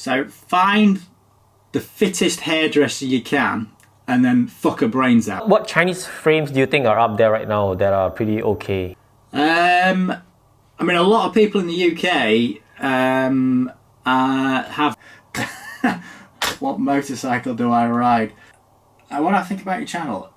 So find the fittest hairdresser you can and then fuck her brains out. What Chinese frames do you think are up there right now that are pretty okay? I mean, a lot of people in the UK have... What motorcycle do I ride? What do I think about your channel?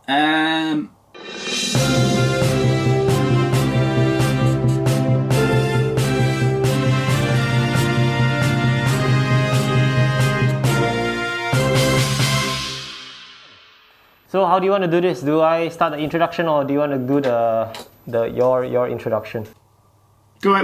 So how do you want to do this? Do I start the introduction or do you want to do your introduction? Do I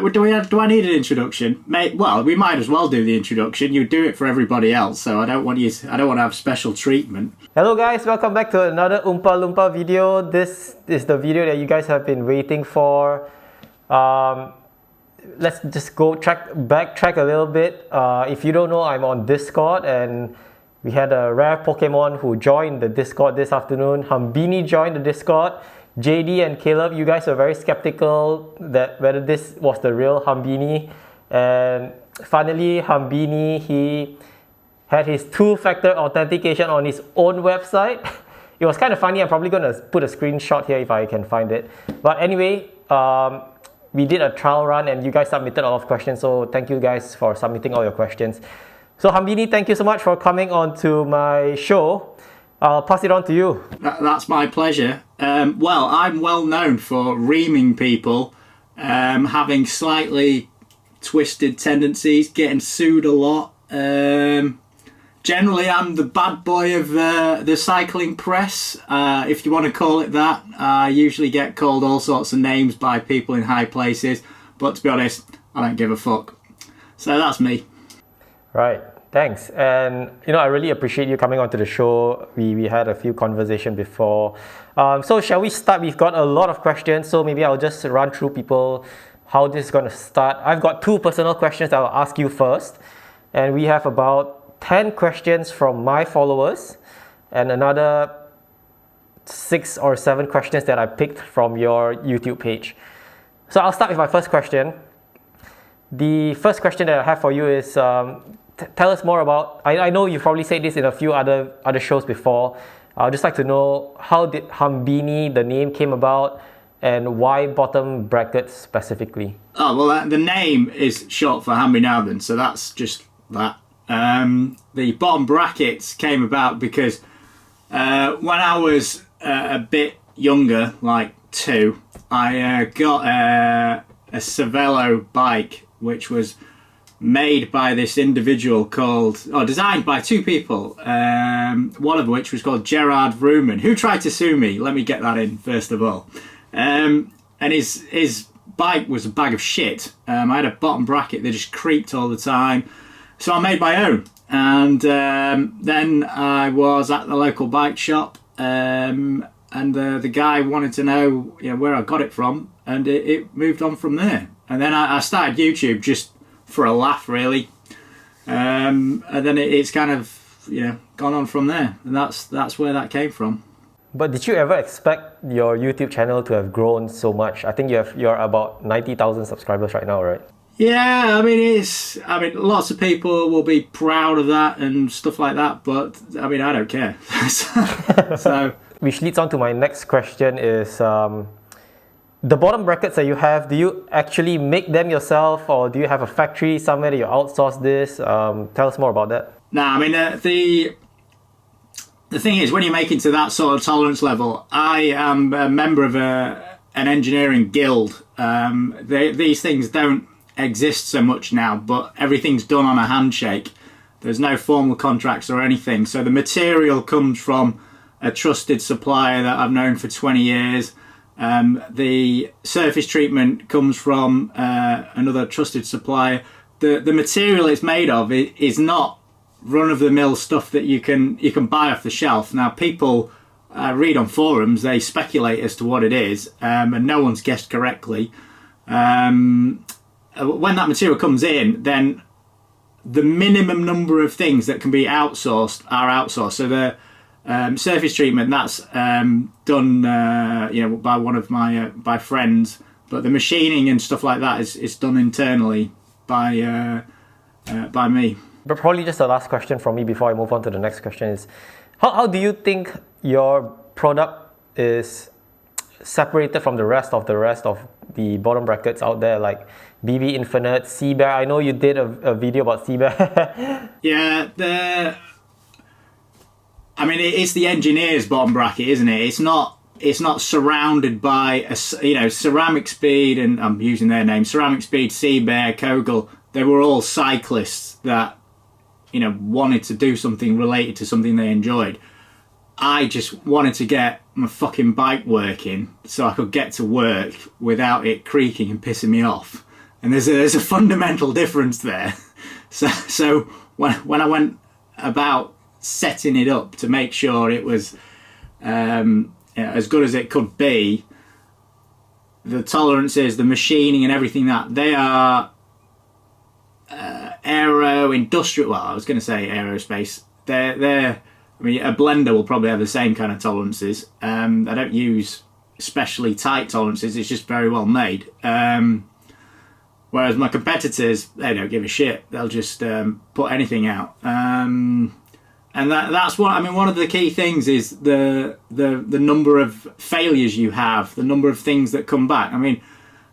need an introduction? Mate, well, we might as well do the introduction. You do it for everybody else, so I don't want to have special treatment. Hello guys, welcome back to another Oompa Loompa video. This is the video that you guys have been waiting for. Let's just go backtrack a little bit. If you don't know, I'm on Discord and we had a rare Pokemon who joined the Discord this afternoon. Hambini joined the Discord. JD and Caleb, you guys were very skeptical that whether this was the real Hambini. And finally, Hambini, he had his two-factor authentication on his own website. It was kind of funny. I'm probably going to put a screenshot here if I can find it. But anyway, we did a trial run and you guys submitted a lot of questions. So thank you guys for submitting all your questions. So Hambini, thank you so much for coming on to my show. I'll pass it on to you. That's my pleasure. Well, I'm well known for reaming people, having slightly twisted tendencies, getting sued a lot. Generally, I'm the bad boy of the cycling press, if you want to call it that. I usually get called all sorts of names by people in high places, but to be honest, I don't give a fuck. So that's me. Right, thanks. And I really appreciate you coming onto the show. We had a few conversations before. So shall we start? We've got a lot of questions, so maybe I'll just run through people how this is going to start. I've got two personal questions that I'll ask you first. And we have about 10 questions from my followers and another 6 or 7 questions that I picked from your YouTube page. So I'll start with my first question. The first question that I have for you is, tell us more about, I know you've probably said this in a few other shows before. I'd just like to know, how did Hambini, the name, came about and why bottom brackets specifically? Oh, well, the name is short for Hambini, so that's just that. The bottom brackets came about because when I was a bit younger, like 2, I got a Cervelo bike, which was made by this individual designed by 2 people, one of which was called Gerard Vrooman, who tried to sue me. Let me get that in first of all. And his bike was a bag of shit. I had a bottom bracket that just creaked all the time, so I made my own. And then I was at the local bike shop, and the guy wanted to know where I got it from, and it moved on from there. And then I started YouTube just for a laugh, really, and then it's kind of gone on from there, and that's where that came from. But did you ever expect your YouTube channel to have grown so much? I think you're about 90,000 subscribers right now, right? Yeah, I mean lots of people will be proud of that and stuff like that, but I mean I don't care. So which leads on to my next question is, the bottom brackets that you have, do you actually make them yourself or do you have a factory somewhere that you outsource this? Tell us more about that. Nah, I mean, the thing is, when you're making to that sort of tolerance level, I am a member of an engineering guild. These things don't exist so much now, but everything's done on a handshake. There's no formal contracts or anything. So the material comes from a trusted supplier that I've known for 20 years. The surface treatment comes from another trusted supplier. The material it's made of is not run-of-the-mill stuff that you can buy off the shelf. Now people read on forums, they speculate as to what it is, and no one's guessed correctly. When that material comes in, then the minimum number of things that can be outsourced are outsourced. So the surface treatment, that's done by one of my friends, but the machining and stuff like that is done internally by me. But probably just the last question from me before I move on to the next question is, how do you think your product is separated from the rest of the bottom brackets out there, like BBInfinite, CBER? I know you did a video about CBER. Yeah, it's the engineer's bottom bracket, isn't it? It's not surrounded by Ceramic Speed, and I'm using their name, Ceramic Speed, CBER, Kogel. They were all cyclists that wanted to do something related to something they enjoyed. I just wanted to get my fucking bike working so I could get to work without it creaking and pissing me off. And there's a fundamental difference there. So when I went about setting it up to make sure it was as good as it could be, the tolerances, the machining and everything, that they are industrial. Well, I was going to say aerospace. They're a blender will probably have the same kind of tolerances. I don't use especially tight tolerances. It's just very well made. Whereas my competitors, they don't give a shit. They'll just put anything out. And that's what one of the key things is the number of failures you have, the number of things that come back.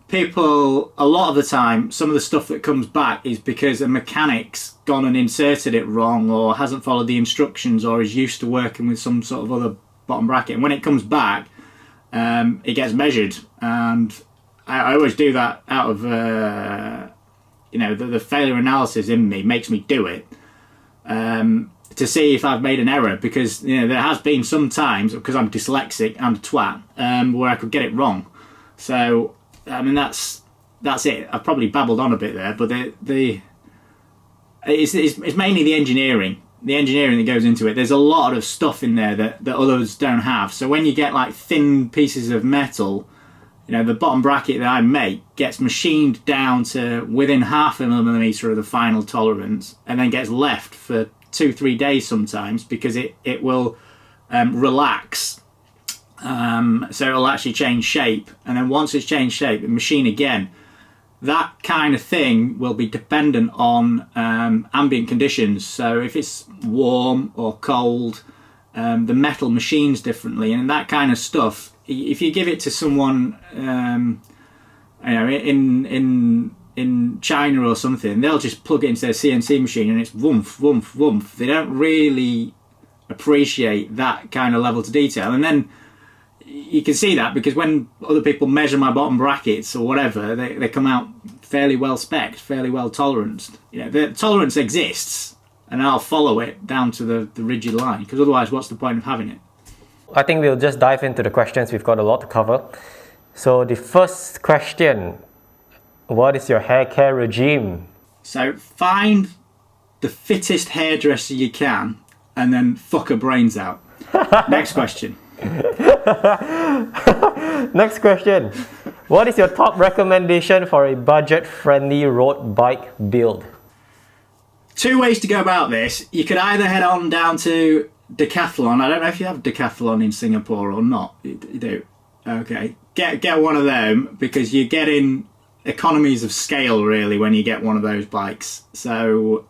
People, a lot of the time, some of the stuff that comes back is because a mechanic's gone and inserted it wrong, or hasn't followed the instructions, or is used to working with some sort of other bottom bracket. And when it comes back, it gets measured. And I always do that out of, the failure analysis in me makes me do it. To see if I've made an error, because there has been some times, because I'm dyslexic and a twat, where I could get it wrong. So that's it. I've probably babbled on a bit there, but it's mainly the engineering that goes into it. There's a lot of stuff in there that others don't have. So when you get like thin pieces of metal, the bottom bracket that I make gets machined down to within 0.5 millimeter of the final tolerance, and then gets left for 2-3 days sometimes, because it will relax. So it'll actually change shape, and then once it's changed shape, machine again. That kind of thing will be dependent on ambient conditions. So if it's warm or cold, the metal machines differently, and that kind of stuff. If you give it to someone, in China or something, they'll just plug it into their CNC machine and it's woomph, woomph, woomph. They don't really appreciate that kind of level to detail. And then you can see that because when other people measure my bottom brackets or whatever, they come out fairly well spec'd, fairly well toleranced. The tolerance exists, and I'll follow it down to the rigid line, because otherwise what's the point of having it? I think we'll just dive into the questions. We've got a lot to cover. So the first question, what is your hair care regime? So find the fittest hairdresser you can and then fuck her brains out. Next question. Next question. What is your top recommendation for a budget-friendly road bike build? 2 ways to go about this. You could either head on down to Decathlon. I don't know if you have Decathlon in Singapore or not. You do? Okay. Get one of them, because you're getting economies of scale really when you get one of those bikes. So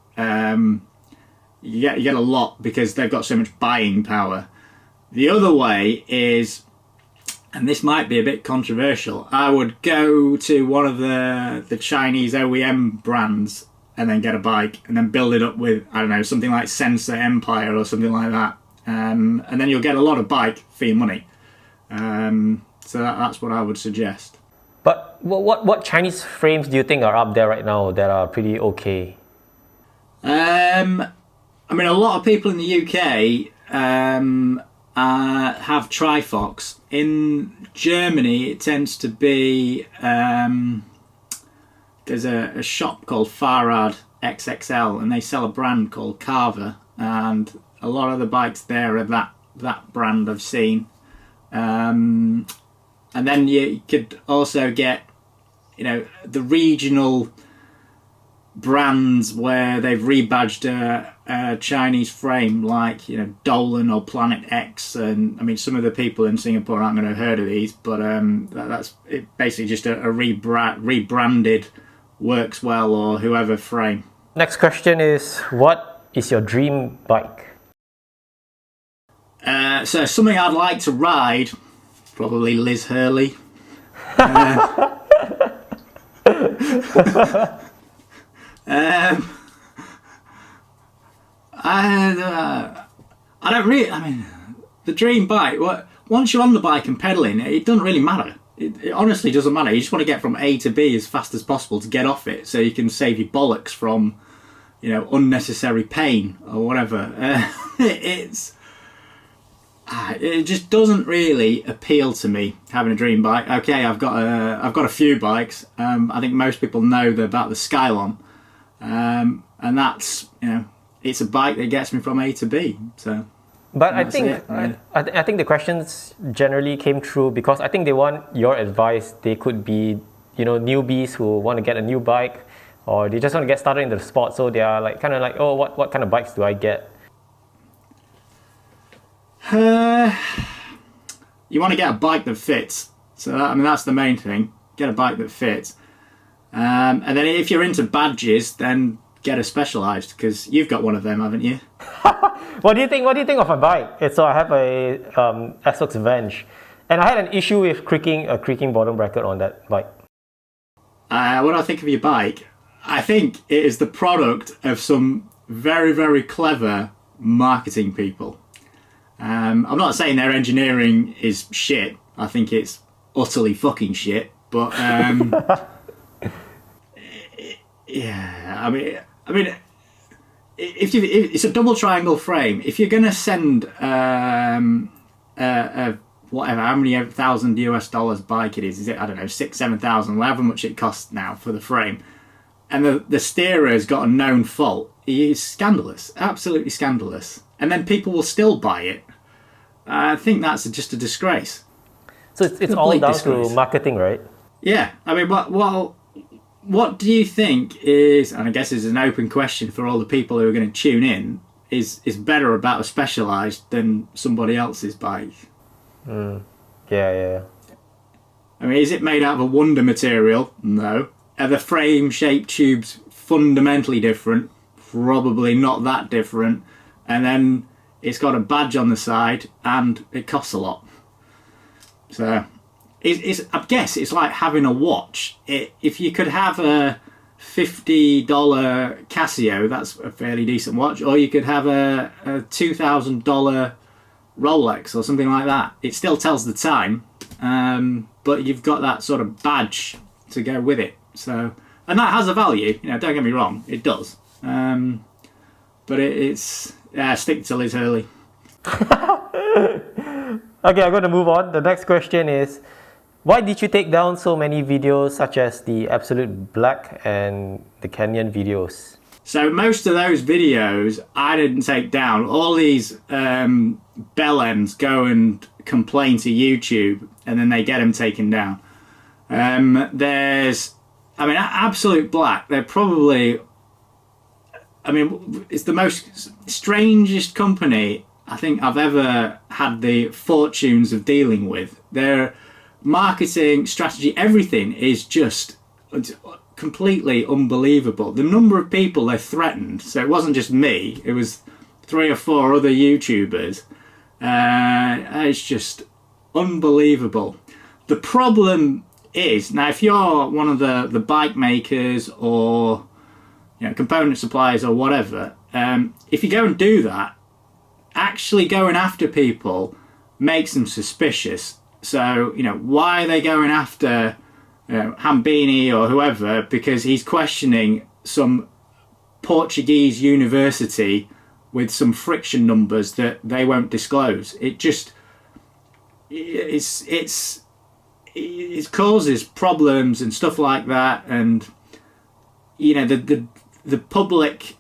you get a lot because they've got so much buying power. The other way is, and this might be a bit controversial, I would go to one of the Chinese OEM brands and then get a bike and then build it up with, I don't know, something like Sensor Empire or something like that. And then you'll get a lot of bike for your money. So that's what I would suggest. But what Chinese frames do you think are up there right now that are pretty okay? A lot of people in the UK have Trifox. In Germany, it tends to be there's a shop called Fahrrad XXL, and they sell a brand called Carver, and a lot of the bikes there are that brand I've seen. And then you could also get, the regional brands where they've rebadged a Chinese frame, like, Dolan or Planet X. And some of the people in Singapore aren't going to have heard of these, but that's basically just a rebranded Works Well or whoever frame. Next question is, what is your dream bike? So something I'd like to ride, probably Liz Hurley. I don't really. I mean, the dream bike. Once you're on the bike and pedaling, it doesn't really matter. It honestly doesn't matter. You just want to get from A to B as fast as possible to get off it, so you can save your bollocks from, unnecessary pain or whatever. It just doesn't really appeal to me having a dream bike. Okay, I've got a few bikes. I think most people know about the Skylon, and that's it's a bike that gets me from A to B. So, but I think I think the questions generally came through because I think they want your advice. They could be newbies who want to get a new bike, or they just want to get started in the sport. So they are kind of like, oh, what kind of bikes do I get? You want to get a bike that fits. So that's the main thing. Get a bike that fits. And then if you're into badges, then get a Specialized, because you've got one of them, haven't you? What do you think of my bike? So I have a SX Venge, and I had an issue with a creaking bottom bracket on that bike. What do I think of your bike? I think it is the product of some very, very clever marketing people. I'm not saying their engineering is shit. I think it's utterly fucking shit. But yeah, I mean, if it's a double triangle frame. If you're gonna send whatever, how many $1,000 bike it is it, I don't know, 6,000-7,000, however much it costs now for the frame, and the steerer's got a known fault, it's scandalous, absolutely scandalous. And then people will still buy it. I think that's just a disgrace. So it's all down to marketing, right? Yeah. I mean, what do you think is, and I guess it's an open question for all the people who are going to tune in, is better about a Specialized than somebody else's bike? Yeah. I mean, is it made out of a wonder material? No. Are the frame shape tubes fundamentally different? Probably not that different. And then it's got a badge on the side and it costs a lot. So I guess it's like having a watch. If you could have a $50 Casio, that's a fairly decent watch, or you could have a $2,000 Rolex or something like that. It still tells the time, but you've got that sort of badge to go with it. So, and that has a value. Don't get me wrong, it does. But it's stick to Liz Hurley. Okay, I'm going to move on. The next question is, why did you take down so many videos such as the Absolute Black and the Canyon videos? So most of those videos I didn't take down. All these bellends go and complain to YouTube and then they get them taken down. Absolute Black, they're probably... it's the most strangest company I think I've ever had the fortunes of dealing with. Their marketing strategy, everything is just completely unbelievable. The number of people they threatened, so it wasn't just me, it was 3 or 4 other YouTubers. It's just unbelievable. The problem is, now if you're one of the bike makers or component suppliers or whatever, if you go and do that, actually going after people makes them suspicious. So, why are they going after Hambini or whoever? Because he's questioning some Portuguese university with some friction numbers that they won't disclose. It causes problems and stuff like that, and the public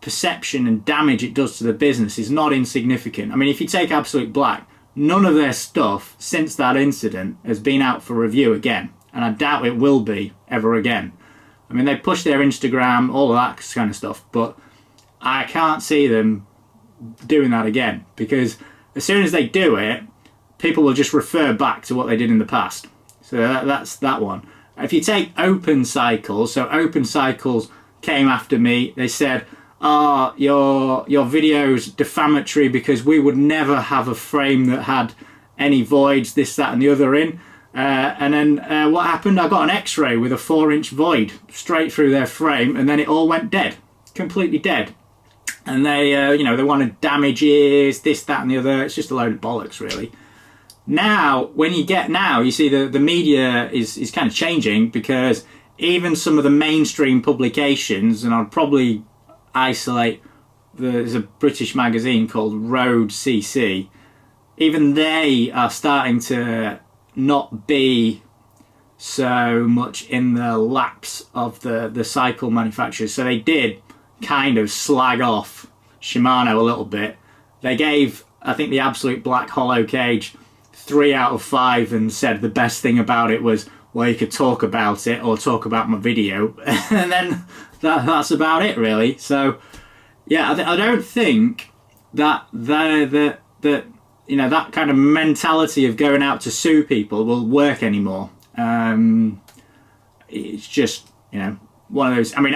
perception and damage it does to the business is not insignificant. I mean, if you take Absolute Black, none of their stuff since that incident has been out for review again, and I doubt it will be ever again. I mean, they push their Instagram, all of that kind of stuff, but I can't see them doing that again, because as soon as they do it, people will just refer back to what they did in the past. So that's that one. If you take Open Cycles, so Open Cycles came after me. They said, "Oh, your video's defamatory because we would never have a frame that had any voids, this, that, and the other in." And then what happened? I got an X-ray with a 4-inch void straight through their frame, and then it all went dead, completely dead. And they, they wanted damages, this, that, and the other. It's just a load of bollocks, really. Now, you see the media is kind of changing, because even some of the mainstream publications, and I'll probably isolate, there's a British magazine called Road CC, even they are starting to not be so much in the laps of the cycle manufacturers. So they did kind of slag off Shimano a little bit. They gave, I think, the Absolute Black hollow cage 3 out of 5 and said the best thing about it was, well, you could talk about it or talk about my video. And then that's about it, really. So yeah, I don't think that that kind of mentality of going out to sue people will work anymore. It's just, one of those. I mean,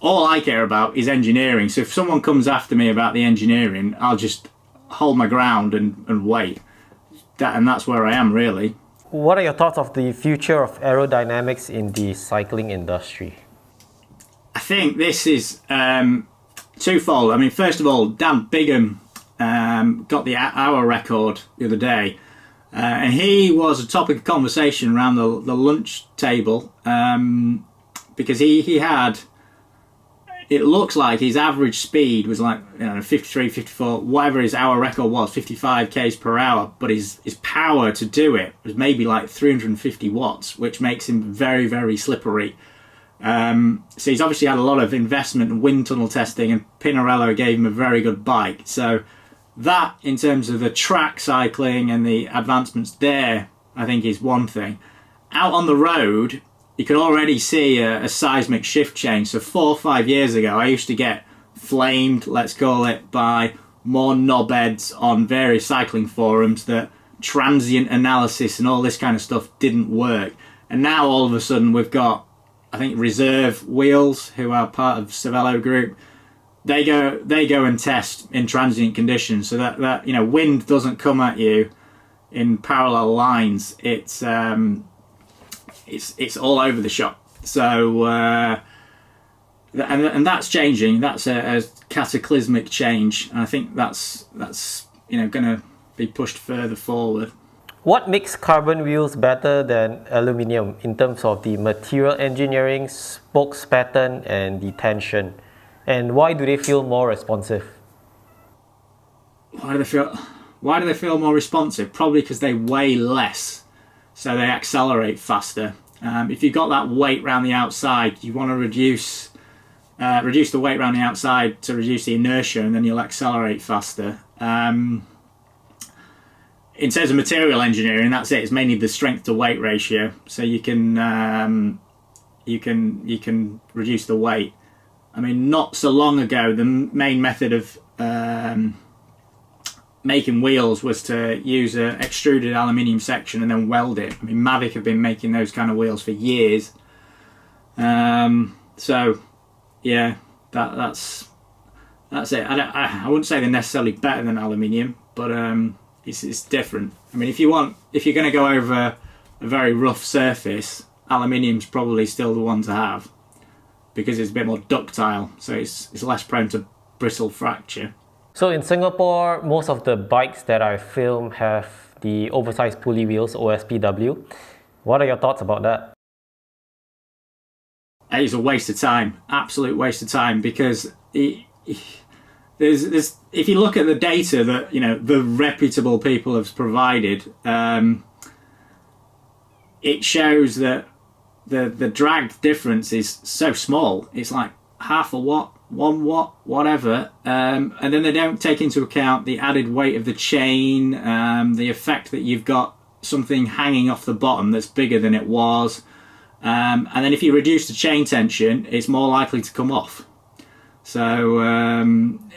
all I care about is engineering. So if someone comes after me about the engineering, I'll just hold my ground and wait. And that's where I am, really. What are your thoughts of the future of aerodynamics in the cycling industry? I think this is twofold. I mean, first of all, Dan Bigham got the hour record the other day, and he was a topic of conversation around the lunch table, because he had, it looks like his average speed was like 53, 54, whatever his hour record was, 55 k's per hour, but his power to do it was maybe like 350 watts, which makes him very, very slippery. So he's obviously had a lot of investment in wind tunnel testing, and Pinarello gave him a very good bike. So that, in terms of the track cycling and the advancements there, I think is one thing. Out on the road, you can already see a seismic shift change. So 4 or 5 years ago, I used to get flamed, let's call it, by more knobheads on various cycling forums that transient analysis and all this kind of stuff didn't work. And now all of a sudden we've got, I think, Reserve Wheels, who are part of Cervelo Group. They go and test in transient conditions, so that wind doesn't come at you in parallel lines. It's all over the shop. So and that's changing. That's a cataclysmic change, and I think that's going to be pushed further forward. What makes carbon wheels better than aluminium in terms of the material engineering, spokes pattern, and the tension? And why do they feel more responsive? Why do they feel more responsive? Probably because they weigh less, so they accelerate faster. If you've got that weight around the outside, you want to reduce the weight around the outside to reduce the inertia, and then you'll accelerate faster. In terms of material engineering, that's it. It's mainly the strength to weight ratio, so you can reduce the weight. I mean, not so long ago, the main method of making wheels was to use an extruded aluminium section and then weld it. I mean, Mavic have been making those kind of wheels for years. So, yeah, that's it. I wouldn't say they're necessarily better than aluminium, but it's different. I mean, if you're going to go over a very rough surface, aluminium's probably still the one to have, because it's a bit more ductile, so it's less prone to brittle fracture. So in Singapore, most of the bikes that I film have the oversized pulley wheels, OSPW. What are your thoughts about that? It's a waste of time, absolute waste of time, because there's if you look at the data that the reputable people have provided, it shows that the drag difference is so small. It's like half a watt, 1 watt, whatever, and then they don't take into account the added weight of the chain, the effect that you've got something hanging off the bottom that's bigger than it was, and then if you reduce the chain tension, it's more likely to come off. So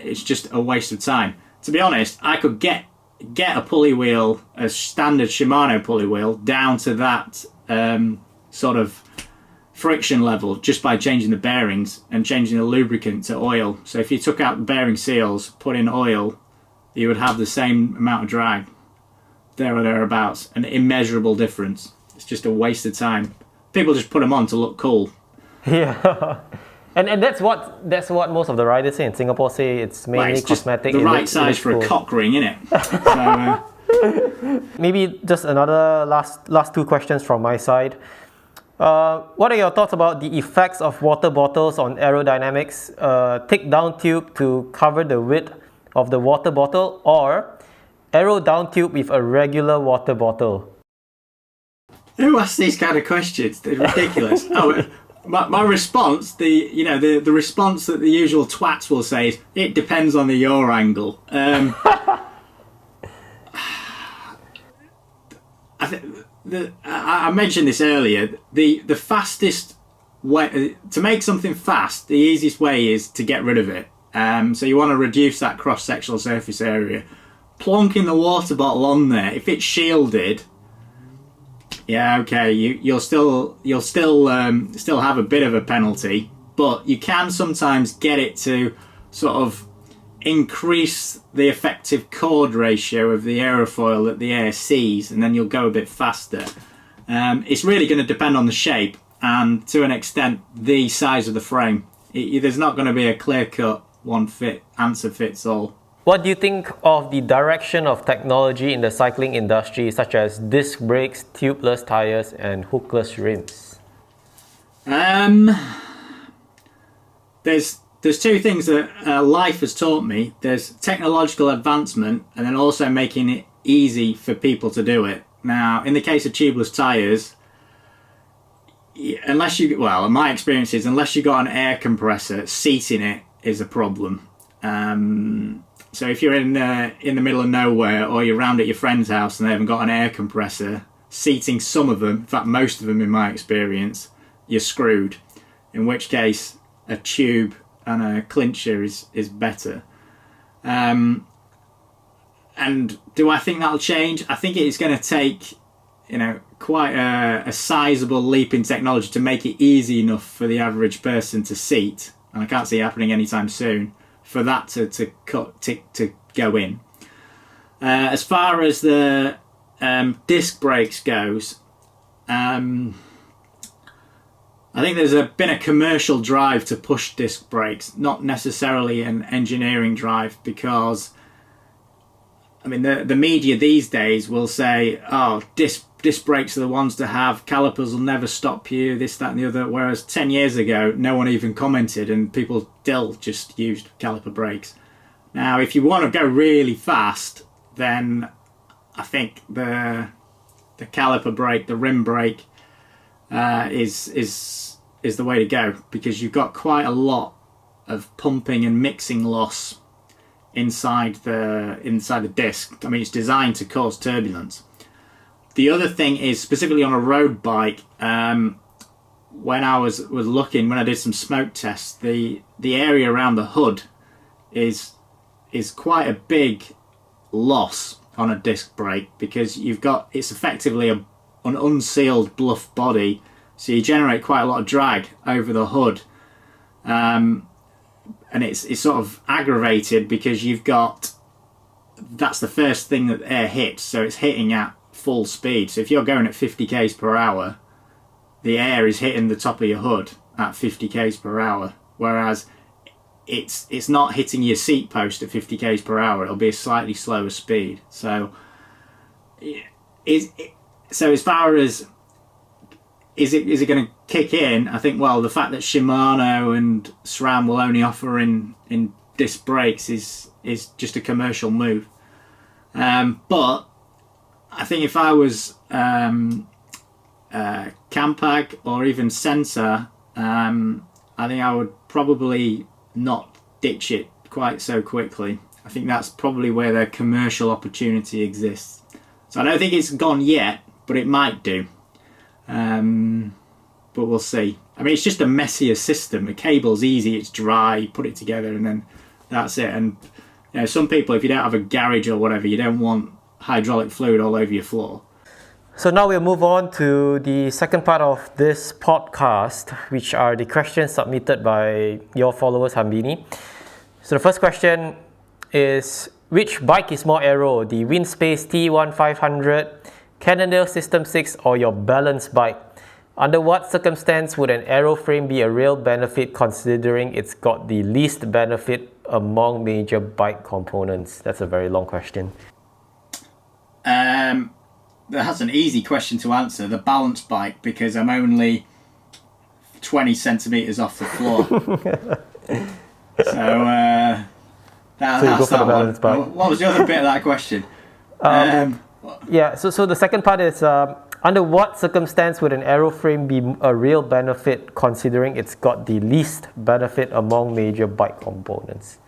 it's just a waste of time. To be honest, I could get a pulley wheel, a standard Shimano pulley wheel, down to that sort of friction level just by changing the bearings and changing the lubricant to oil. So if you took out the bearing seals, put in oil, you would have the same amount of drag, there or thereabouts, an immeasurable difference. It's just a waste of time. People just put them on to look cool. Yeah. And that's what most of the riders say in Singapore say it's mainly it's just cosmetic. the right size for a cock ring, innit? So, maybe just another last two questions from my side. What are your thoughts about the effects of water bottles on aerodynamics? Thick down tube to cover the width of the water bottle, or aero down tube with a regular water bottle? who asks these kind of questions? They're ridiculous. My response, the response that the usual twats will say is, it depends on the yaw angle. I mentioned this earlier. The fastest way to make something fast, the easiest way is to get rid of it. So you want to reduce that cross-sectional surface area. Plonking the water bottle on there, if it's shielded, yeah, okay, you'll still have a bit of a penalty, but you can sometimes get it to sort of increase the effective chord ratio of the aerofoil that the air sees, and then you'll go a bit faster. It's really going to depend on the shape and, to an extent, the size of the frame. There's not going to be a clear-cut answer fits all. What do you think of the direction of technology in the cycling industry, such as disc brakes, tubeless tires, and hookless rims? There's two things that life has taught me. There's technological advancement, and then also making it easy for people to do it. Now, in the case of tubeless tires, in my experience is, unless you've got an air compressor, seating it is a problem. So if you're in the middle of nowhere, or you're round at your friend's house and they haven't got an air compressor, seating some of them, in fact most of them in my experience, you're screwed. In which case a tube and a clincher is better. And do I think that'll change? I think it's going to take quite a sizable leap in technology to make it easy enough for the average person to seat, and I can't see it happening anytime soon, for that to go in. As far as the disc brakes goes, I think there's been a commercial drive to push disc brakes, not necessarily an engineering drive, because the media these days will say, oh, disc brakes are the ones to have, calipers will never stop you, this, that and the other, whereas 10 years ago no one even commented and people still just used caliper brakes. Now if you want to go really fast, then I think the caliper brake, the rim brake, is the way to go, because you've got quite a lot of pumping and mixing loss inside the disc. It's designed to cause turbulence. The other thing is, specifically on a road bike, when I was looking, when I did some smoke tests, the area around the hood is quite a big loss on a disc brake, because it's effectively an unsealed bluff body, so you generate quite a lot of drag over the hood, and it's sort of aggravated because that's the first thing that air hits, so it's hitting at full speed. So if you're going at 50 k's per hour, the air is hitting the top of your hood at 50 k's per hour, whereas it's not hitting your seat post at 50 k's per hour. It'll be a slightly slower speed. So as far as is it going to kick in, I think, the fact that Shimano and SRAM will only offer in disc brakes is just a commercial move. But I think if I was Campag or even Sensor, I think I would probably not ditch it quite so quickly. I think that's probably where their commercial opportunity exists. So I don't think it's gone yet, but it might do. But we'll see. It's just a messier system. The cable's easy, it's dry, you put it together and then that's it. And some people, if you don't have a garage or whatever, you don't want hydraulic fluid all over your floor. So now we'll move on to the second part of this podcast, which are the questions submitted by your followers, Hambini. So the first question is, which bike is more aero, the Winspace T1500, Cannondale System 6, or your balance bike? Under what circumstance would an aero frame be a real benefit considering it's got the least benefit among major bike components? That's a very long question. That's an easy question to answer. The balance bike, because I'm only 20 centimetres off the floor. So you go for the balance bike. What was the other bit of that question? So the second part is, under what circumstance would an aero frame be a real benefit considering it's got the least benefit among major bike components?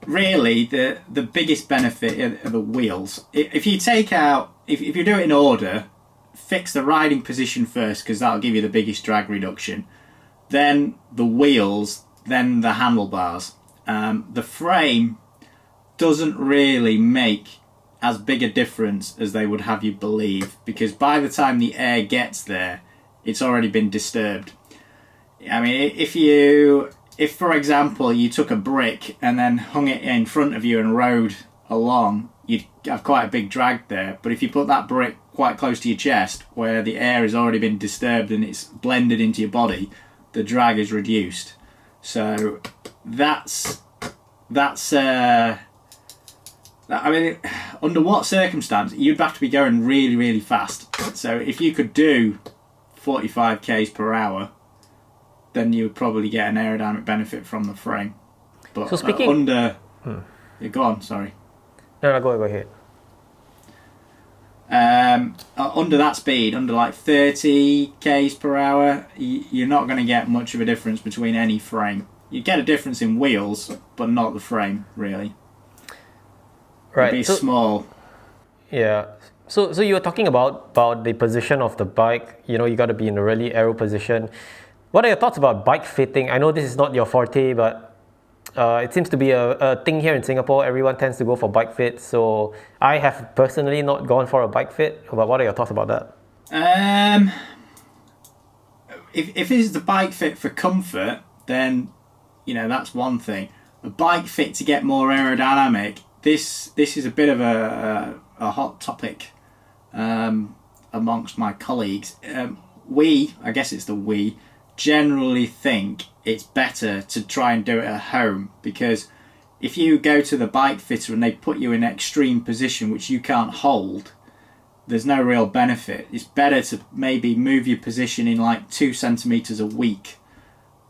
Really, the biggest benefit are the wheels. If you take out, if you do it in order, fix the riding position first, because that'll give you the biggest drag reduction. Then the wheels, then the handlebars. The frame doesn't really make as big a difference as they would have you believe, because by the time the air gets there, it's already been disturbed. I mean, if for example you took a brick and then hung it in front of you and rode along, you'd have quite a big drag there. But if you put that brick quite close to your chest, where the air has already been disturbed and it's blended into your body, the drag is reduced. So that's I mean, under what circumstance? You'd have to be going really, really fast. So if you could do 45 k's per hour, then you would probably get an aerodynamic benefit from the frame. But so speaking under... go on, sorry. No, go ahead. Under that speed, under like 30 k's per hour, you're not going to get much of a difference between any frame. You get a difference in wheels, but not the frame, really. Right. It'd be small. Yeah. So you were talking about the position of the bike. You know, you got to be in a really aero position. What are your thoughts about bike fitting? I know this is not your forte, but it seems to be a thing here in Singapore. Everyone tends to go for bike fits. So I have personally not gone for a bike fit. But what are your thoughts about that? If it's the bike fit for comfort, then, you know, that's one thing. A bike fit to get more aerodynamic, this is a bit of a hot topic amongst my colleagues. I guess it's the we, generally think it's better to try and do it at home, because if you go to the bike fitter and they put you in an extreme position which you can't hold, there's no real benefit. It's better to maybe move your position in like 2 centimetres a week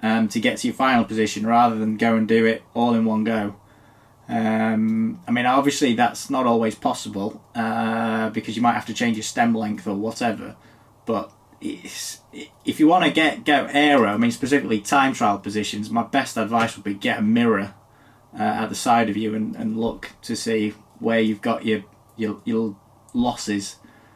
to get to your final position, rather than go and do it all in one go. I mean, obviously that's not always possible because you might have to change your stem length or whatever, but if you want to go aero, I mean specifically time trial positions, my best advice would be get a mirror at the side of you and look to see where you've got your losses.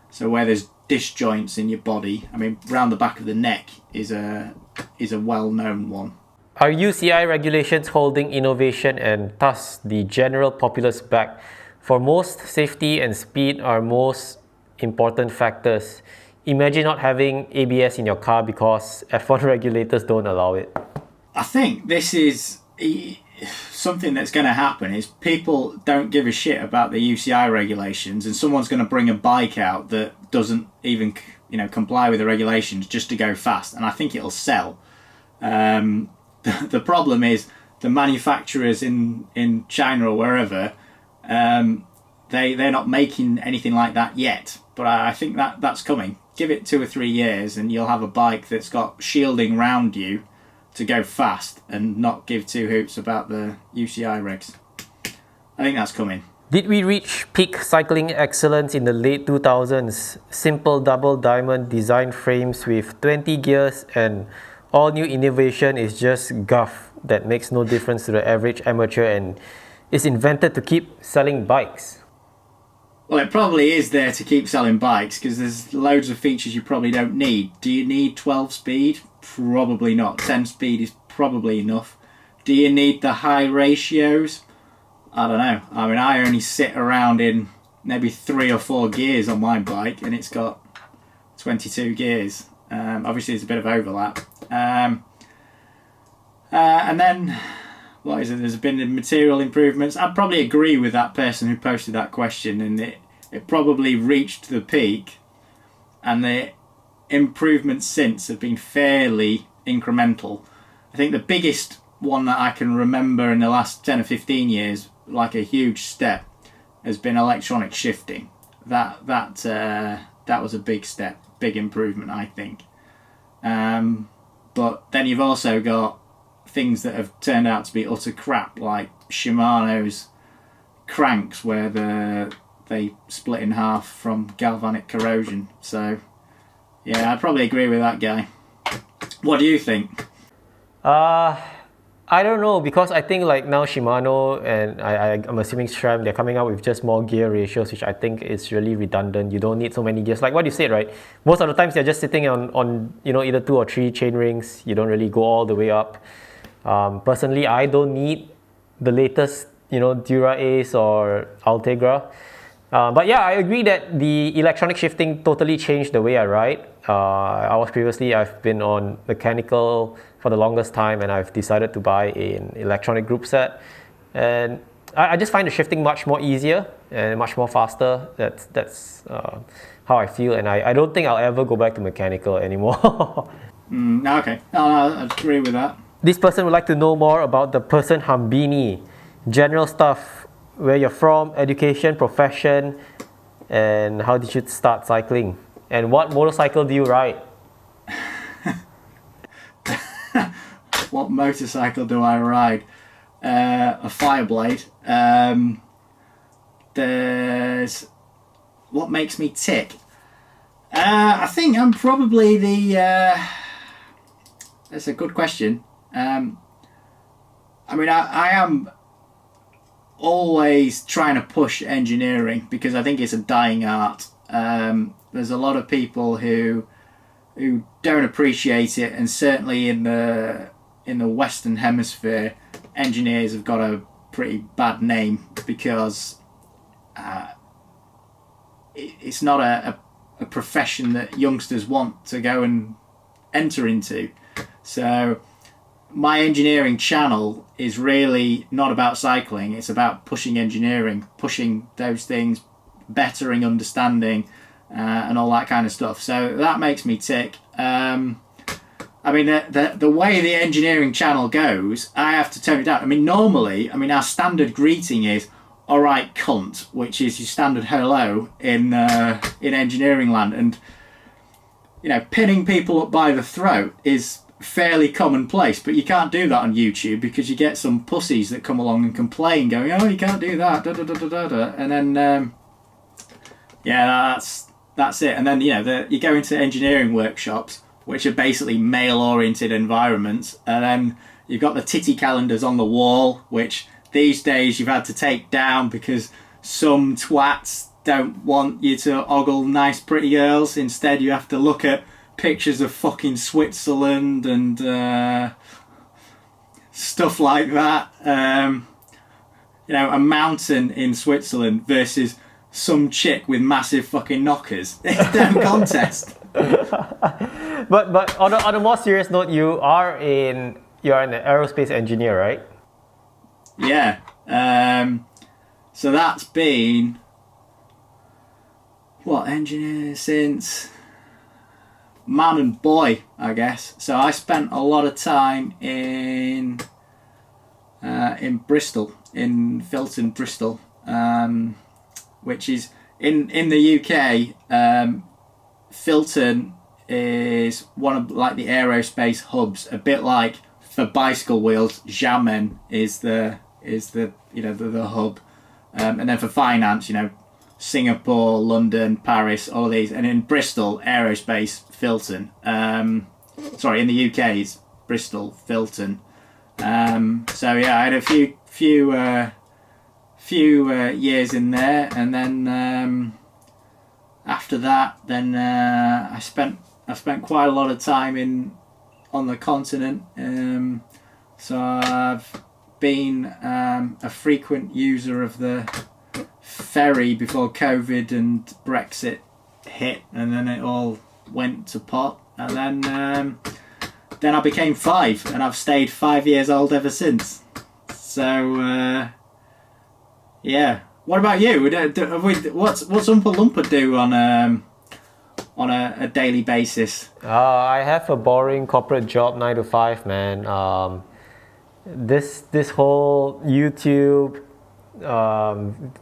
So where there's disjoints in your body, I mean round the back of the neck is a well-known one. Are UCI regulations holding innovation and thus the general populace back? For most, safety and speed are most important factors. Imagine not having ABS in your car because F1 regulators don't allow it. I think this is something that's going to happen, is people don't give a shit about the UCI regulations, and someone's going to bring a bike out that doesn't even, comply with the regulations just to go fast, and I think it'll sell. The problem is the manufacturers in China or wherever, they're not making anything like that yet, but I think that's coming. Give it 2 or 3 years and you'll have a bike that's got shielding round you to go fast and not give two hoots about the UCI regs. I think that's coming. Did we reach peak cycling excellence in the late 2000s? Simple double diamond design frames with 20 gears and all new innovation is just guff that makes no difference to the average amateur and is invented to keep selling bikes. Well, it probably is there to keep selling bikes because there's loads of features you probably don't need. Do you need 12 speed? Probably not. 10 speed is probably enough. Do you need the high ratios? I don't know. I mean, I only sit around in maybe 3 or 4 gears on my bike, and it's got 22 gears. Obviously, there's a bit of overlap. And then, what is it? There's been material improvements. I'd probably agree with that person who posted that question, and it probably reached the peak, and the improvements since have been fairly incremental. I think the biggest one that I can remember in the last 10 or 15 years, like a huge step, has been electronic shifting. That was a big step, big improvement, I think. But then you've also got things that have turned out to be utter crap, like Shimano's cranks, where they split in half from galvanic corrosion. So, yeah, I'd probably agree with that guy. What do you think? I don't know, because I think like now Shimano and I'm assuming SRAM, they're coming out with just more gear ratios, which I think is really redundant. You don't need so many gears. Like what you said, right? Most of the times they're just sitting on either 2 or 3 chain rings. You don't really go all the way up. Personally, I don't need the latest, Dura Ace or Ultegra. But yeah, I agree that the electronic shifting totally changed the way I ride. I've been on mechanical for the longest time, and I've decided to buy an electronic group set. And I just find the shifting much more easier and much more faster. That's how I feel, and I don't think I'll ever go back to mechanical anymore. Okay, I agree with that. This person would like to know more about the person Hambini, general stuff, where you're from, education, profession, and how did you start cycling? And what motorcycle do you ride? What motorcycle do I ride? A Fireblade. There's what makes me tick. I think I'm probably the. That's a good question. I mean, I am always trying to push engineering because I think it's a dying art. There's a lot of people who don't appreciate it, and certainly in the Western Hemisphere, engineers have got a pretty bad name because it's not a profession that youngsters want to go and enter into. So my engineering channel is really not about cycling. It's about pushing engineering, pushing those things, bettering understanding, and all that kind of stuff. So that makes me tick. I mean, the way the engineering channel goes, I have to tone it down. I mean, normally, our standard greeting is "all right, cunt," which is your standard hello in engineering land, and pinning people up by the throat is fairly commonplace, but you can't do that on YouTube because you get some pussies that come along and complain, going, "Oh, you can't do that," and then that's it. And then you go into engineering workshops, which are basically male-oriented environments, and then you've got the titty calendars on the wall, which these days you've had to take down because some twats don't want you to ogle nice pretty girls. Instead you have to look at pictures of fucking Switzerland and stuff like that. A mountain in Switzerland versus some chick with massive fucking knockers. It's a damn contest. But on a more serious note, you're an aerospace engineer, right? Yeah. So that's been engineer since man and boy, I guess. So I spent a lot of time in Bristol, in Filton, Bristol, which is in the UK. Filton is one of the aerospace hubs, a bit like for bicycle wheels, Xiamen is the hub, and then for finance, Singapore, London, Paris, all of these, and in Bristol, aerospace, Filton. In the UK, it's Bristol, Filton. So yeah, I had a few years in there, and then after that, then I spent quite a lot of time on the continent. So I've been a frequent user of the ferry before COVID and Brexit hit, and then it all went to pot, and then I became 5, and I've stayed 5 years old ever since. So yeah. What about you? What's Oompa Loompa do on a daily basis? I have a boring corporate job, 9 to 5, man. This whole YouTube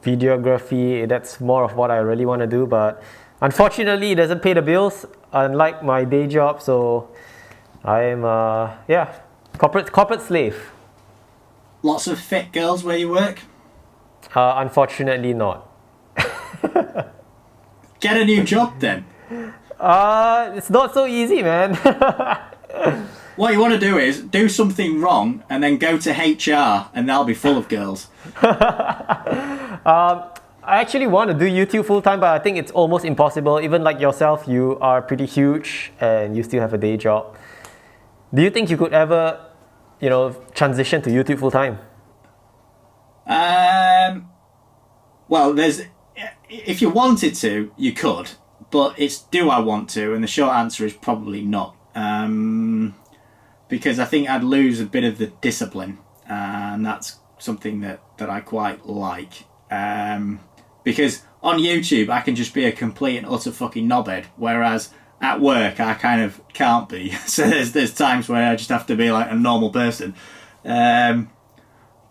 videography, that's more of what I really want to do, but unfortunately it doesn't pay the bills, unlike my day job. So I am corporate slave. Lots of fit girls where you work? Unfortunately not. Get a new job then. It's not so easy, man. What you want to do is do something wrong and then go to HR and they'll be full of girls. I actually want to do YouTube full time, but I think it's almost impossible. Even like yourself, you are pretty huge and you still have a day job. Do you think you could ever, transition to YouTube full time? Well, if you wanted to, you could, but it's do I want to? And the short answer is probably not. Because I think I'd lose a bit of the discipline, and that's something that I quite like. Because on YouTube I can just be a complete and utter fucking knobhead, whereas at work I kind of can't be. So there's times where I just have to be like a normal person.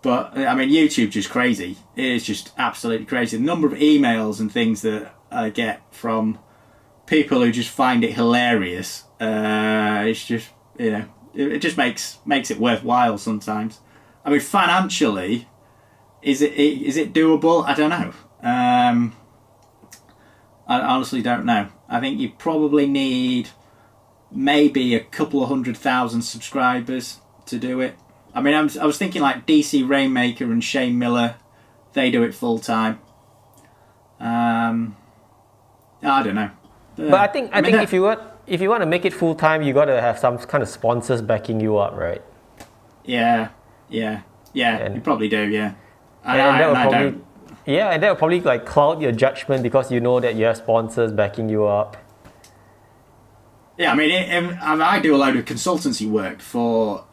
But I mean, YouTube's just crazy. It is just absolutely crazy. The number of emails and things that I get from people who just find it hilarious. It's just, it just makes it worthwhile sometimes. I mean, financially, is it doable? I don't know. I honestly don't know. I think you probably need maybe a couple of 100,000 subscribers to do it. I mean, I was thinking like DC Rainmaker and Shane Miller, they do it full time. I don't know. But I think if you want to make it full time, you got to have some kind of sponsors backing you up, right? Yeah. You probably do, yeah. And that will probably like cloud your judgment because you know that you have sponsors backing you up. Yeah, I mean, I do a load of consultancy work for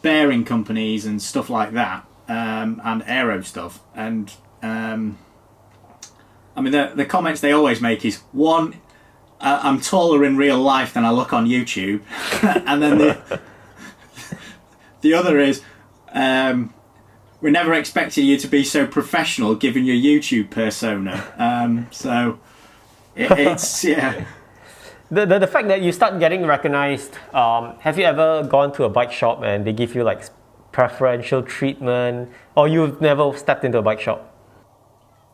bearing companies and stuff like that, and aero stuff. And I mean, the comments they always make is, one, I'm taller in real life than I look on YouTube, and then the other is, we never expected you to be so professional given your YouTube persona. So it's yeah. The fact that you start getting recognized, have you ever gone to a bike shop and they give you like preferential treatment, or you've never stepped into a bike shop?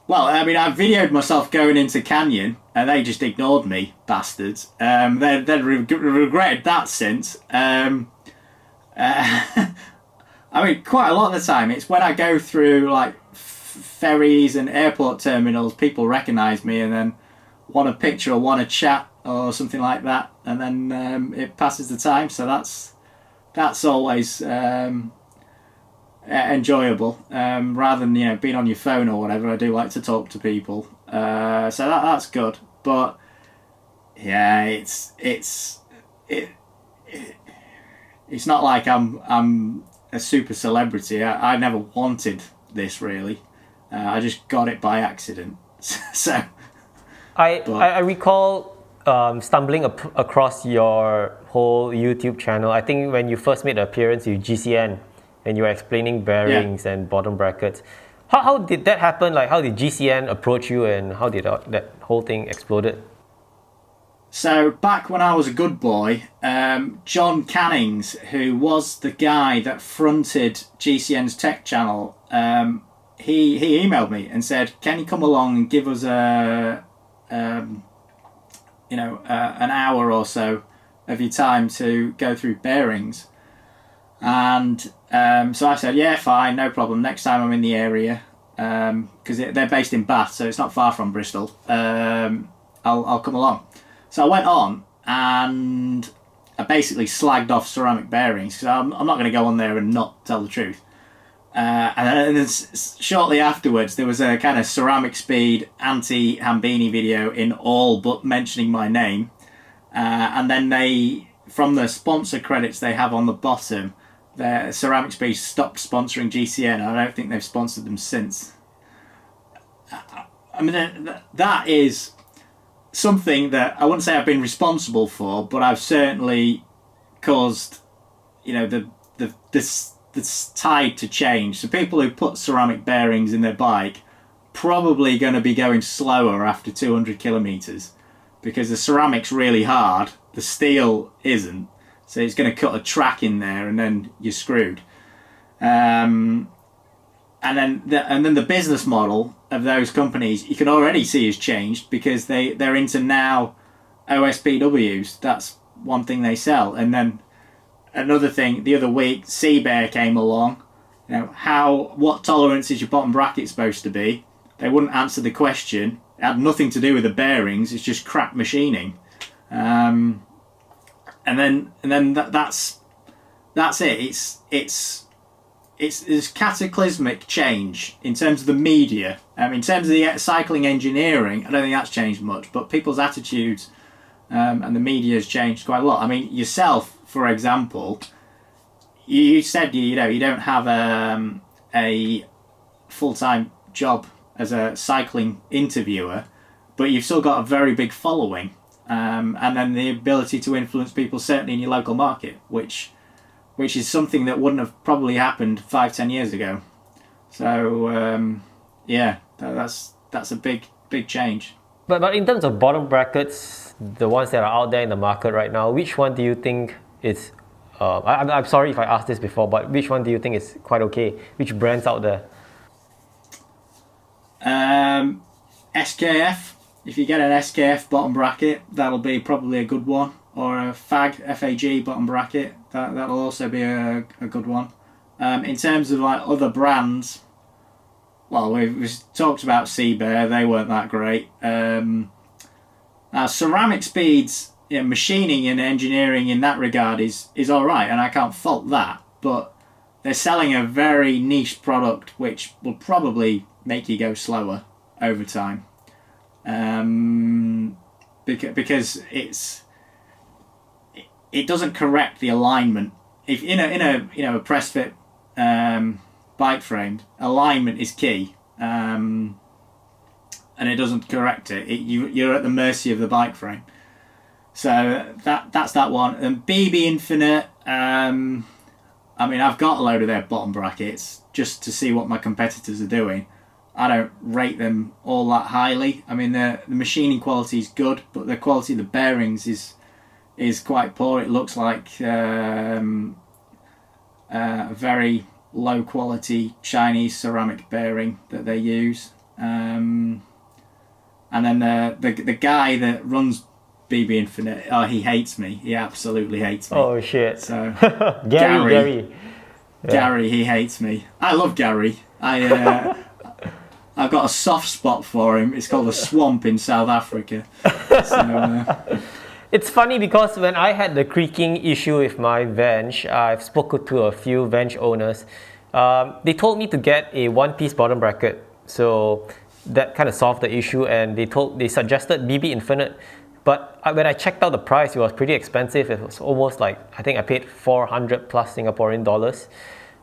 Well, I mean, I videoed myself going into Canyon and they just ignored me, bastards. They've regretted that since. I mean, quite a lot of the time, it's when I go through like ferries and airport terminals, people recognise me and then want a picture or want a chat or something like that, and then it passes the time. So that's always enjoyable. Rather than being on your phone or whatever, I do like to talk to people. So that's good. But yeah, it's not like I'm a super celebrity. I never wanted this really. I just got it by accident. So I recall stumbling across your whole YouTube channel. I think when you first made an appearance with GCN and you were explaining bearings and bottom brackets. How did that happen? Like, how did GCN approach you and how did that whole thing exploded? So back when I was a good boy, John Cannings, who was the guy that fronted GCN's tech channel, he emailed me and said, "Can you come along and give us an hour or so of your time to go through bearings?" And so I said, "Yeah, fine, no problem. Next time I'm in the area, because they're based in Bath, so it's not far from Bristol. I'll come along." So I went on and I basically slagged off ceramic bearings because I'm not going to go on there and not tell the truth. and then shortly afterwards, there was a kind of ceramic speed anti-Hambini video in all but mentioning my name. And then they, from the sponsor credits they have on the bottom, the Ceramic Speed stopped sponsoring GCN. I don't think they've sponsored them since. I mean, that is something that I wouldn't say I've been responsible for, but I've certainly caused, you know, the tide to change. So people who put ceramic bearings in their bike probably going to be going slower after 200 kilometers because the ceramic's really hard, the steel isn't. So it's going to cut a track in there, and then you're screwed. And then the business model of those companies you can already see has changed because they're into now OSPWs. That's one thing they sell. And then another thing, the other week, Sea Bear came along. You know, what tolerance is your bottom bracket supposed to be? They wouldn't answer the question. It had nothing to do with the bearings. It's just crap machining. And then that's it. It's cataclysmic change in terms of the media. In terms of the cycling engineering, I don't think that's changed much. But people's attitudes and the media has changed quite a lot. I mean, yourself, for example, you said you don't have a full-time job as a cycling interviewer, but you've still got a very big following. And then the ability to influence people, certainly in your local market, which is something that wouldn't have probably happened 5-10 years ago. So that's a big change. But in terms of bottom brackets, the ones that are out there in the market right now, which one do you think is? I'm sorry if I asked this before, but which one do you think is quite okay? Which brands out there? SKF. If you get an SKF bottom bracket, that'll be probably a good one. Or a FAG bottom bracket, that'll also be a good one. In terms of like other brands, well, we've talked about Sea Bear, they weren't that great. Ceramic Speeds, machining and engineering in that regard is alright, and I can't fault that, but they're selling a very niche product which will probably make you go slower over time. Because it doesn't correct the alignment. If in a press fit bike frame, alignment is key, and it doesn't correct it. You're at the mercy of the bike frame. So that's that one. And BBInfinite, I mean, I've got a load of their bottom brackets just to see what my competitors are doing. I don't rate them all that highly. I mean, the machining quality is good, but the quality of the bearings is quite poor. It looks like a very low quality Chinese ceramic bearing that they use. And then the guy that runs BBInfinite, he hates me. He absolutely hates me. Oh shit! So Gary, Gary, he hates me. I love Gary. I've got a soft spot for him. It's called a swamp in South Africa. So, it's funny because when I had the creaking issue with my Venge, I've spoken to a few Venge owners. They told me to get a one-piece bottom bracket, so that kind of solved the issue. And they suggested BBInfinite, but when I checked out the price, it was pretty expensive. It was almost like, I think I paid 400 plus Singaporean dollars.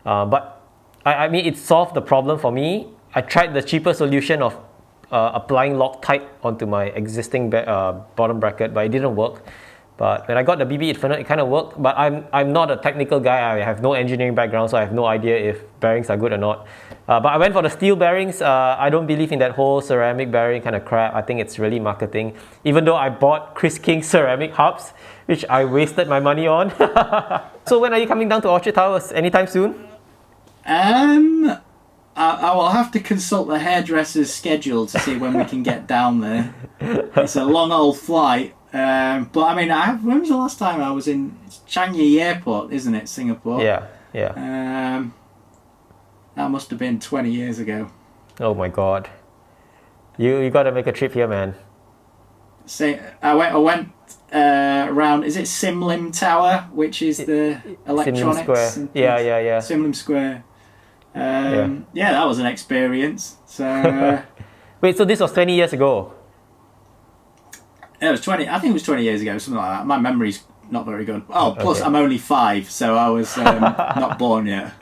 But I mean, it solved the problem for me. I tried the cheaper solution of applying Loctite onto my existing bottom bracket, but it didn't work. But when I got the BBInfinite, it kind of worked. But I'm not a technical guy. I have no engineering background, so I have no idea if bearings are good or not. But I went for the steel bearings. I don't believe in that whole ceramic bearing kind of crap. I think it's really marketing. Even though I bought Chris King's ceramic hubs, which I wasted my money on. So when are you coming down to Orchard Towers? Anytime soon? I will have to consult the hairdresser's schedule to see when we can get down there. It's a long old flight. But I mean, when was the last time I was in Changi Airport, isn't it, Singapore? Yeah. That must have been 20 years ago. Oh my god. You got to make a trip here, man. I went around, is it Simlim Tower, which is the electronics? Simlim Square. Yeah. Simlim Square. Yeah, that was an experience. So Wait, so this was 20 years ago? it was 20. I think it was 20 years ago, something like that. My memory's not very good. Oh, plus I'm only 5, so I was not born yet.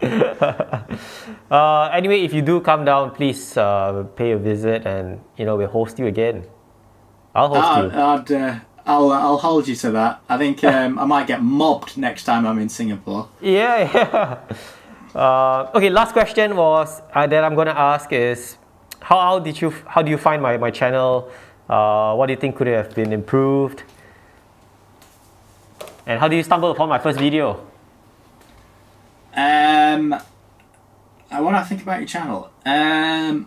Anyway, if you do come down, please pay a visit, and we'll host you again. I'll host you. I'll hold you to that. I think I might get mobbed next time I'm in Singapore. Yeah. Okay, last question was that I'm gonna ask is, how do you find my channel? What do you think could have been improved? And how do you stumble upon my first video? When I think about your channel, I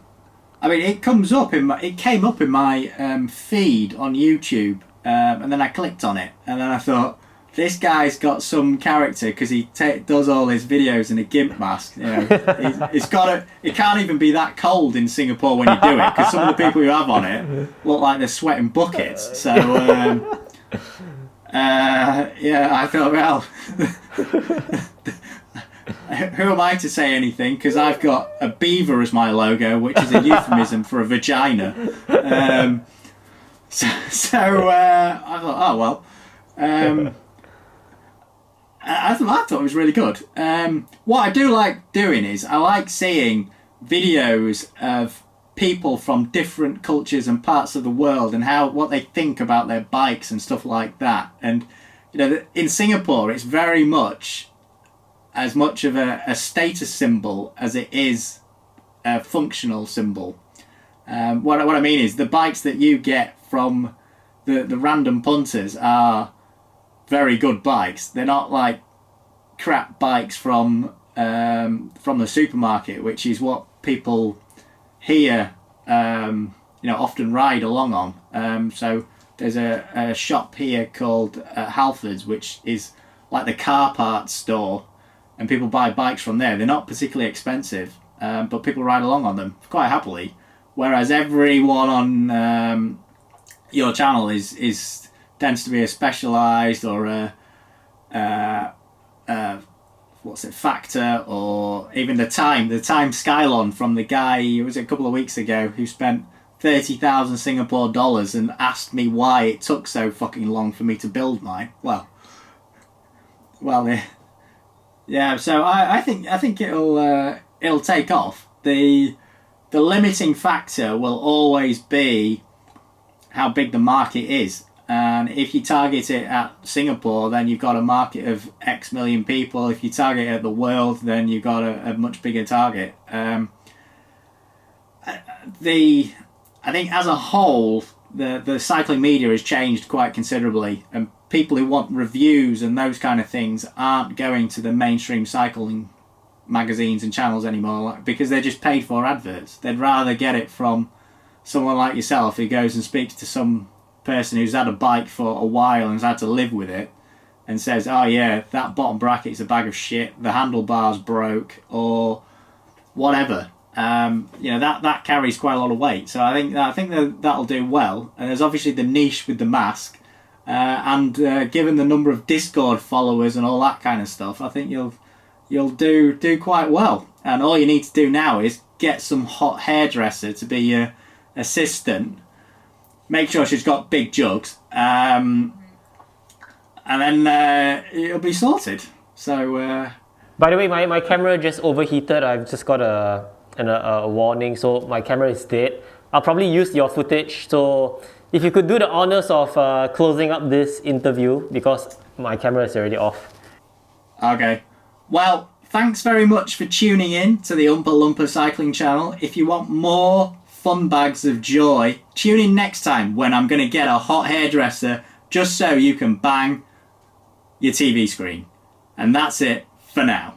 mean, it came up in my feed on YouTube, and then I clicked on it, and then I thought, this guy's got some character because he does all his videos in a gimp mask. It can't even be that cold in Singapore when you do it, because some of the people who have on it look like they're sweating buckets. So I thought, well, who am I to say anything? Because I've got a beaver as my logo, which is a euphemism for a vagina. So I thought, oh well. I thought it was really good. What I do like doing is I like seeing videos of people from different cultures and parts of the world and what they think about their bikes and stuff like that. And in Singapore, it's very much as much of a status symbol as it is a functional symbol. What I mean is the bikes that you get from the random punters are very good bikes. They're not like crap bikes from the supermarket, which is what people here often ride along on. So there's a shop here called Halfords, which is like the car parts store, and people buy bikes from there. They're not particularly expensive, but people ride along on them quite happily. Whereas everyone on your channel tends to be a Specialized or a Factor, or even the Time Skylon from the guy, it was a couple of weeks ago, who spent 30,000 Singapore dollars and asked me why it took so fucking long for me to build mine. Well, yeah. So I think it'll take off. The limiting factor will always be how big the market is. And if you target it at Singapore, then you've got a market of X million people. If you target it at the world, then you've got a much bigger target. I think as a whole, the cycling media has changed quite considerably, and people who want reviews and those kind of things aren't going to the mainstream cycling magazines and channels anymore, because they're just paid for adverts. They'd rather get it from someone like yourself who goes and speaks to some person who's had a bike for a while and has had to live with it and says, oh yeah, that bottom bracket's a bag of shit, the handlebars broke, or whatever. That carries quite a lot of weight. So I think that'll do well. And there's obviously the niche with the mask, and given the number of Discord followers and all that kind of stuff, I think you'll do quite well. And all you need to do now is get some hot hairdresser to be your assistant. Make sure she's got big jugs, and then it'll be sorted. So, by the way, my camera just overheated. I've just got a warning, so my camera is dead. I'll probably use your footage. So if you could do the honors of closing up this interview, because my camera is already off. Okay. Well, thanks very much for tuning in to the Oompa Loompa Cycling channel. If you want more fun bags of joy, tune in next time when I'm going to get a hot hairdresser just so you can bang your TV screen. And that's it for now.